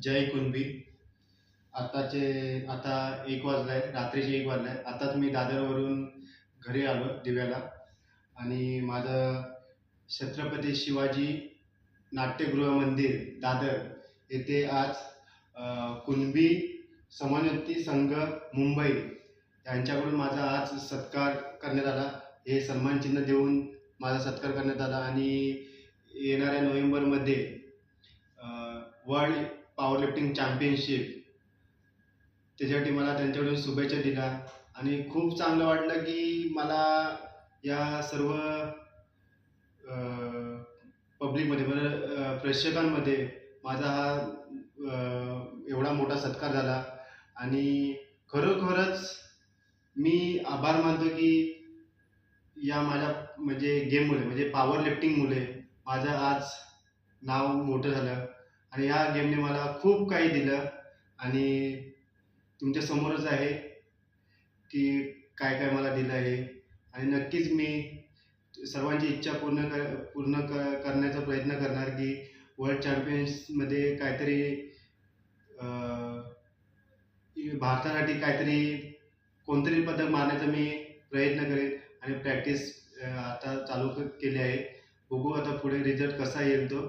जय कुणबी. आता 1 वाजलाय, रात्रीचे 1 वाजलाय. आताच मी दादरवरून घरी आलो दिव्याला. आणि माझं छत्रपती शिवाजी नाट्यगृह मंदिर दादर येथे आज कुणबी समन्वयती संघ मुंबई यांच्याकडून माझा आज सत्कार करण्यात आला. हे सन्मान चिन्ह देऊन माझा सत्कार करण्यात आला. आणि येणाऱ्या नोव्हेंबरमध्ये वर्ल्ड पॉवर लिफ्टिंग चॅम्पियनशिप त्याच्यासाठी मला त्यांच्याकडून शुभेच्छा दिल्या. आणि खूप चांगलं वाटलं की मला या सर्व पब्लिकमध्ये म्हणजे प्रेक्षकांमध्ये माझा हा एवढा मोठा सत्कार झाला. आणि खरोखरच मी आभार मानतो की या माझ्या म्हणजे गेममुळे म्हणजे पॉवर लिफ्टिंगमुळे माझं आज नाव मोठं झालं. आणि या गेमने मला खूप काही दिलं. आणि तुमच्या समोरच आहे की काय काय मला दिलं आहे. आणि नक्कीच मी सर्वांची इच्छा करण्याचा प्रयत्न करणार की वर्ल्ड चॅम्पियन्समध्ये काहीतरी भारतासाठी काहीतरी कोणतरी पदक मारण्याचा मी प्रयत्न करेन. आणि प्रॅक्टिस आता चालू केली आहे. बघू आता पुढे रिझल्ट कसा येईल तो,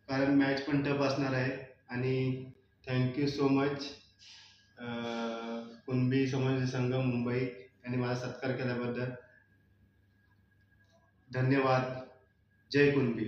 कारण मॅच पण टफ असणार आहे. आणि थँक्यू सो मच कुणबी समाज संघ मुंबई यांनी माझा सत्कार केल्याबद्दल धन्यवाद. जय कुणबी.